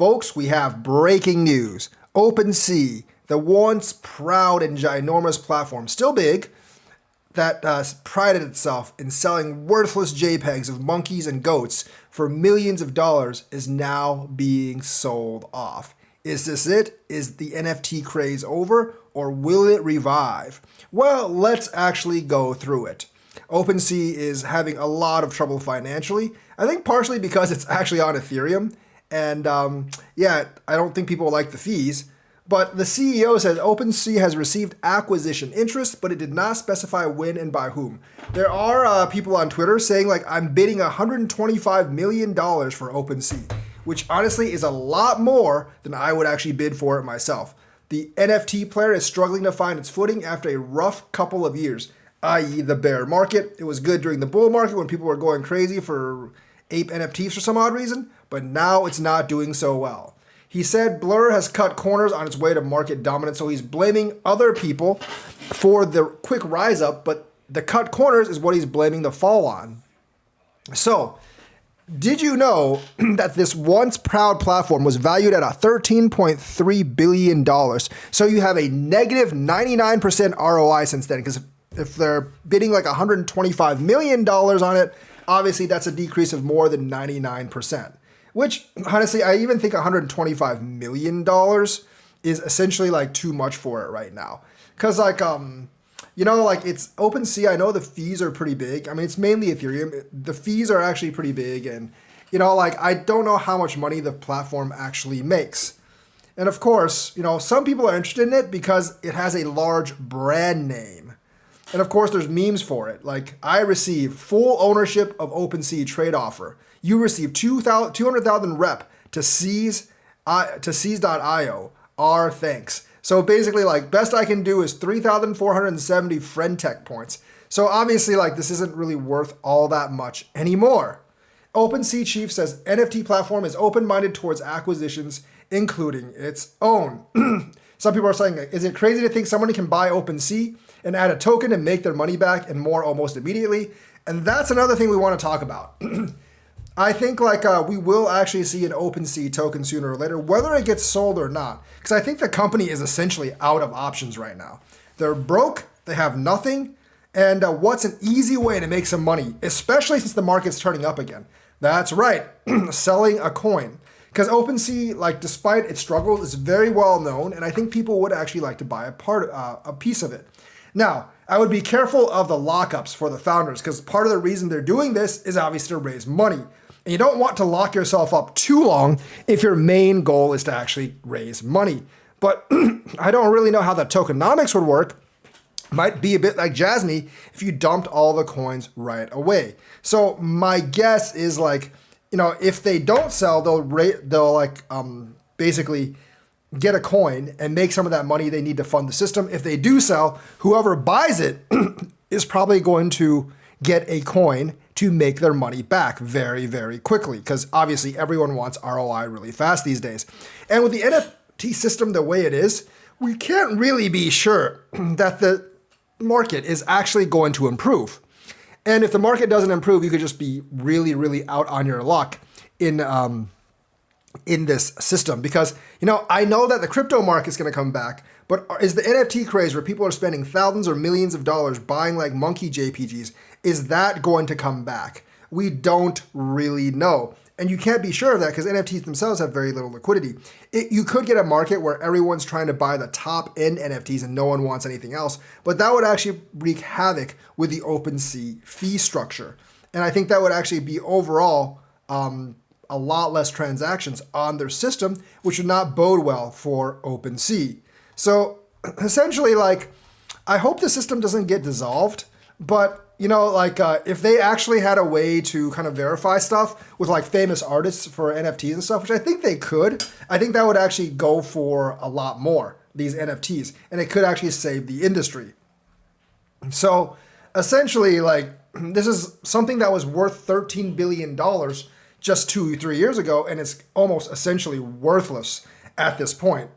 Folks, we have breaking news. Opensea, the once proud and ginormous platform, still big, that prided itself in selling worthless JPEGs of monkeys and goats for millions of dollars, is now being sold off. Is this it? Is the NFT craze over, or will it revive? Well, let's actually go through it. OpenSea is having a lot of trouble financially. I think partially because it's actually on Ethereum. And I don't think people like the fees. But the CEO says OpenSea has received acquisition interest, but it did not specify when and by whom. There are people on Twitter saying, like, I'm bidding $125 million for OpenSea, which honestly is a lot more than I would actually bid for it myself. The NFT player is struggling to find its footing after a rough couple of years, i.e. the bear market. It was good during the bull market when people were going crazy for ape NFTs for some odd reason, but now it's not doing so well. He said Blur has cut corners on its way to market dominance, so he's blaming other people for the quick rise up, but the cut corners is what he's blaming the fall on. So, did you know that this once proud platform was valued at $13.3 billion? So you have a negative 99% ROI since then, because if they're bidding like $125 million on it, obviously that's a decrease of more than 99%. Which, honestly, I even think $125 million is essentially like too much for it right now. Because it's OpenSea, I know the fees are pretty big. I mean, it's mainly Ethereum. The fees are actually pretty big. And, I don't know how much money the platform actually makes. And of course, some people are interested in it because it has a large brand name. And of course, there's memes for it. Like, I receive full ownership of OpenSea trade offer. You receive 200,000 rep to seize.io. Our thanks. So basically, best I can do is 3,470 friend tech points. So obviously, this isn't really worth all that much anymore. OpenSea chief says NFT platform is open-minded towards acquisitions, including its own. Some people are saying, is it crazy to think somebody can buy OpenSea and add a token and make their money back and more almost immediately? And that's another thing we want to talk about. I think we will actually see an OpenSea token sooner or later, whether it gets sold or not. Because I think the company is essentially out of options right now. They're broke, they have nothing, and what's an easy way to make some money, especially since the market's turning up again? That's right, selling a coin. Because OpenSea, despite its struggles, is very well known, and I think people would actually like to buy a piece of it. Now, I would be careful of the lockups for the founders, because part of the reason they're doing this is obviously to raise money. And you don't want to lock yourself up too long if your main goal is to actually raise money. But I don't really know how the tokenomics would work. Might be a bit like Jasny if you dumped all the coins right away. So my guess is if they don't sell, they'll basically get a coin and make some of that money they need to fund the system. If they do sell, whoever buys it is probably going to get a coin to make their money back very, very quickly, because obviously everyone wants ROI really fast these days. And with the NFT system the way it is, we can't really be sure that the market is actually going to improve. And if the market doesn't improve, you could just be really, really out on your luck in this system. Because, I know that the crypto market's going to come back, but is the NFT craze where people are spending thousands or millions of dollars buying monkey JPGs, is that going to come back? We don't really know. And you can't be sure of that because NFTs themselves have very little liquidity. You could get a market where everyone's trying to buy the top end NFTs and no one wants anything else, but that would actually wreak havoc with the OpenSea fee structure. And I think that would actually be overall a lot less transactions on their system, which would not bode well for OpenSea. So essentially, I hope the system doesn't get dissolved, but if they actually had a way to kind of verify stuff with famous artists for NFTs and stuff, which I think they could, I think that would actually go for a lot more, these NFTs, and it could actually save the industry. So essentially, this is something that was worth $13 billion just 2-3 years ago, and it's almost essentially worthless at this point.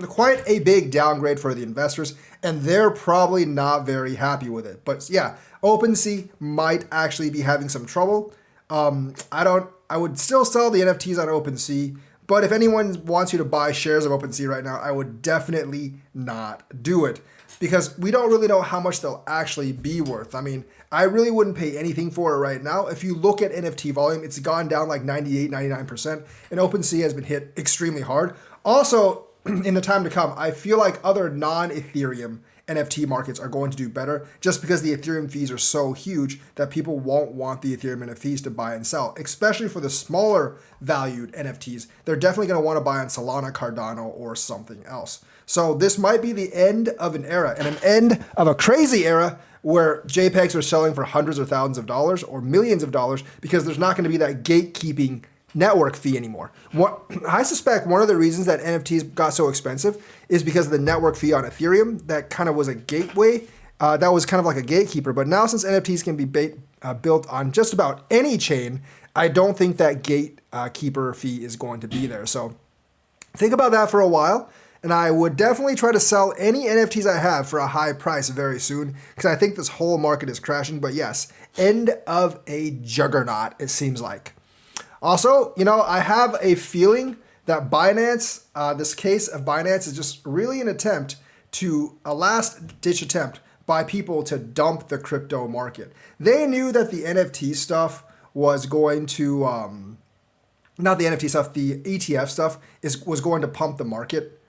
Quite a big downgrade for the investors, and they're probably not very happy with it. But yeah, OpenSea might actually be having some trouble. I would still sell the NFTs on OpenSea, But if anyone wants you to buy shares of OpenSea right now, I would definitely not do it because we don't really know how much they'll actually be worth. I mean, I really wouldn't pay anything for it right now. If you look at NFT volume, it's gone down like 98, 99%, and OpenSea has been hit extremely hard. Also, in the time to come, I feel like other non-Ethereum NFT markets are going to do better just because the Ethereum fees are so huge that people won't want the Ethereum NFTs to buy and sell, especially for the smaller valued NFTs. They're definitely going to want to buy on Solana, Cardano, or something else. So this might be the end of an era and an end of a crazy era where JPEGs are selling for hundreds or thousands of dollars or millions of dollars because there's not going to be that gatekeeping network fee anymore. I suspect one of the reasons that NFTs got so expensive is because of the network fee on Ethereum. That kind of was a gateway. That was kind of like a gatekeeper. But now since NFTs can be built on just about any chain, I don't think that gatekeeper fee is going to be there. So think about that for a while. And I would definitely try to sell any NFTs I have for a high price very soon because I think this whole market is crashing. But yes, end of a juggernaut, it seems like. Also, I have a feeling that Binance, this case of Binance is just really an attempt a last-ditch attempt by people to dump the crypto market. They knew that the NFT stuff was going to, not the NFT stuff, the ETF stuff was going to pump the market.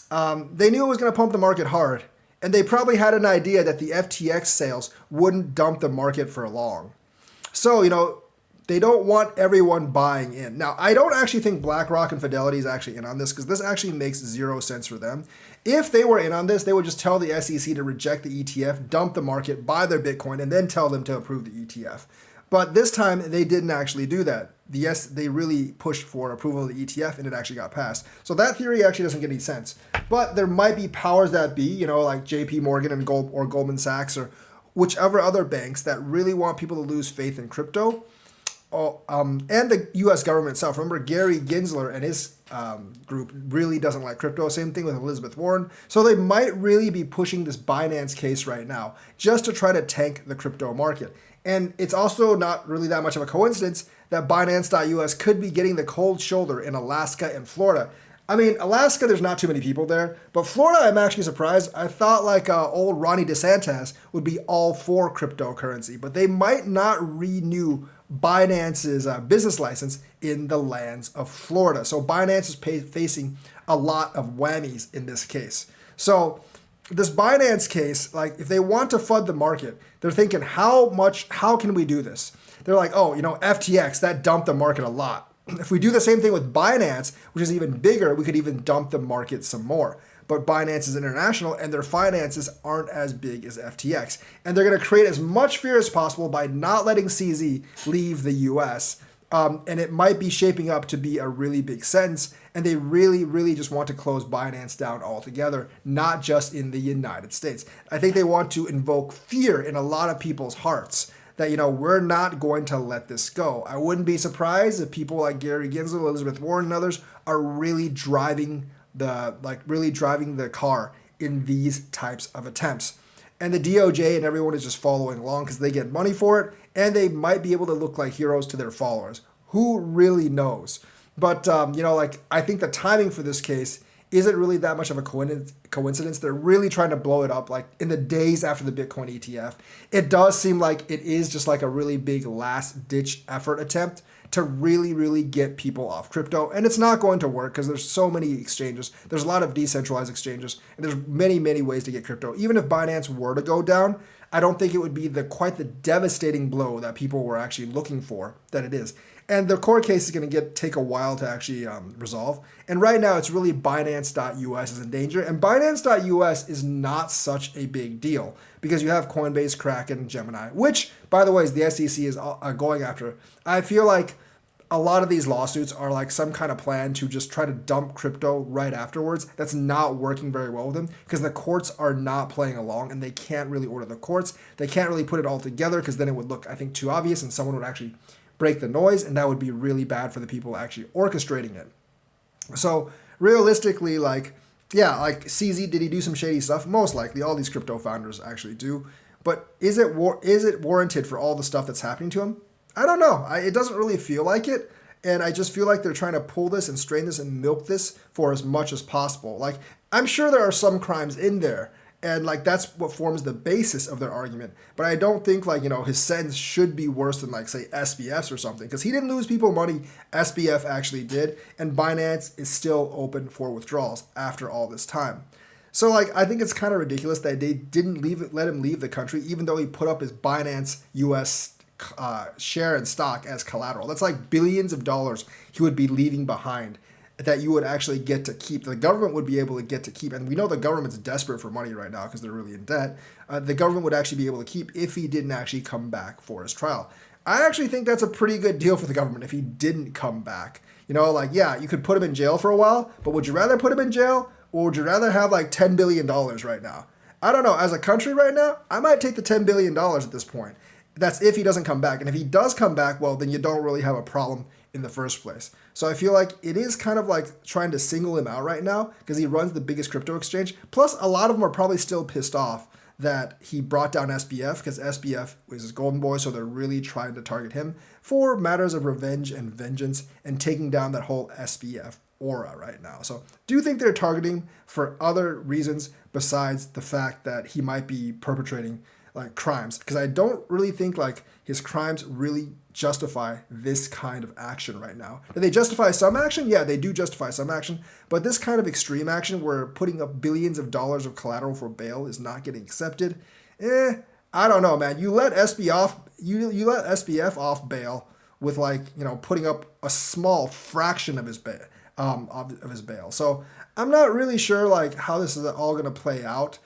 They knew it was going to pump the market hard, and they probably had an idea that the FTX sales wouldn't dump the market for long. So, they don't want everyone buying in. Now, I don't actually think BlackRock and Fidelity is actually in on this because this actually makes zero sense for them. If they were in on this, they would just tell the SEC to reject the ETF, dump the market, buy their Bitcoin, and then tell them to approve the ETF. But this time, they didn't actually do that. They really pushed for approval of the ETF, and it actually got passed. So that theory actually doesn't get any sense. But there might be powers that be, like JP Morgan and or Goldman Sachs or whichever other banks that really want people to lose faith in crypto. And the U.S. government itself. Remember, Gary Gensler and his group really doesn't like crypto. Same thing with Elizabeth Warren. So they might really be pushing this Binance case right now just to try to tank the crypto market. And it's also not really that much of a coincidence that Binance.us could be getting the cold shoulder in Alaska and Florida. I mean, Alaska, there's not too many people there, but Florida, I'm actually surprised. I thought old Ronnie DeSantis would be all for cryptocurrency, but they might not renew Binance's business license in the lands of Florida. So Binance is facing a lot of whammies in this case. So this Binance case, if they want to flood the market, they're thinking, how can we do this? They're like, FTX, that dumped the market a lot. If we do the same thing with Binance, which is even bigger, we could even dump the market some more. But Binance is international and their finances aren't as big as FTX. And they're going to create as much fear as possible by not letting CZ leave the US. And it might be shaping up to be a really big sentence. And they really, really just want to close Binance down altogether, not just in the United States. I think they want to invoke fear in a lot of people's hearts that, we're not going to let this go. I wouldn't be surprised if people like Gary Gensler, Elizabeth Warren, and others are really driving the car in these types of attempts. And the DOJ and everyone is just following along because they get money for it and they might be able to look like heroes to their followers. Who really knows? But, I think the timing for this case isn't really that much of a coincidence. They're really trying to blow it up in the days after the Bitcoin ETF. It does seem like it is just a really big last ditch effort attempt to really, really get people off crypto. And it's not going to work because there's so many exchanges. There's a lot of decentralized exchanges and there's many, many ways to get crypto. Even if Binance were to go down, I don't think it would be quite the devastating blow that people were actually looking for that it is. And the court case is going to take a while to actually resolve. And right now, it's really Binance.us is in danger. And Binance.us is not such a big deal because you have Coinbase, Kraken, Gemini, which, by the way, is the SEC is going after. I feel like a lot of these lawsuits are some kind of plan to just try to dump crypto right afterwards. That's not working very well with them because the courts are not playing along and they can't really order the courts. They can't really put it all together because then it would look, I think, too obvious and someone would actually break the noise, and that would be really bad for the people actually orchestrating it. So realistically, CZ, did he do some shady stuff? Most likely, all these crypto founders actually do. But is it warranted for all the stuff that's happening to him? I don't know. It doesn't really feel like it. And I just feel like they're trying to pull this and strain this and milk this for as much as possible. Like, I'm sure there are some crimes in there, and like that's what forms the basis of their argument. But I don't think like, his sentence should be worse than like say SBF's or something, because he didn't lose people money. SBF actually did, and Binance is still open for withdrawals after all this time. So like I think it's kind of ridiculous that they didn't let him leave the country, even though he put up his Binance US share and stock as collateral. That's like billions of dollars he would be leaving behind that you would actually get to keep. The government would be able to get to keep, and we know the government's desperate for money right now because they're really in debt. The government would actually be able to keep if he didn't actually come back for his trial. I actually think that's a pretty good deal for the government if he didn't come back. Like, yeah, you could put him in jail for a while, but would you rather put him in jail, or would you rather have like $10 billion right now? I don't know. As a country right now, I might take the $10 billion at this point. That's if he doesn't come back. And if he does come back, well, then you don't really have a problem in the first place. So I feel like it is kind of like trying to single him out right now because he runs the biggest crypto exchange. Plus, a lot of them are probably still pissed off that he brought down SBF because SBF was his golden boy. So they're really trying to target him for matters of revenge and vengeance and taking down that whole SBF aura right now. So do you think they're targeting for other reasons besides the fact that he might be perpetrating like crimes? Because I don't really think like his crimes really justify this kind of action right now. Do they justify some action? Yeah, they do justify some action, but this kind of extreme action where putting up billions of dollars of collateral for bail is not getting accepted. I don't know, man. You let SBF off bail with like, putting up a small fraction of his bail. Of his bail. So I'm not really sure like how this is all going to play out.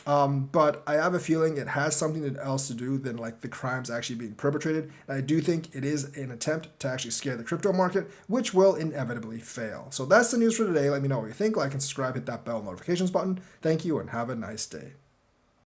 But I have a feeling it has something else to do than like the crimes actually being perpetrated. And I do think it is an attempt to actually scare the crypto market, which will inevitably fail. So that's the news for today. Let me know what you think. Like and subscribe, hit that bell notifications button. Thank you and have a nice day.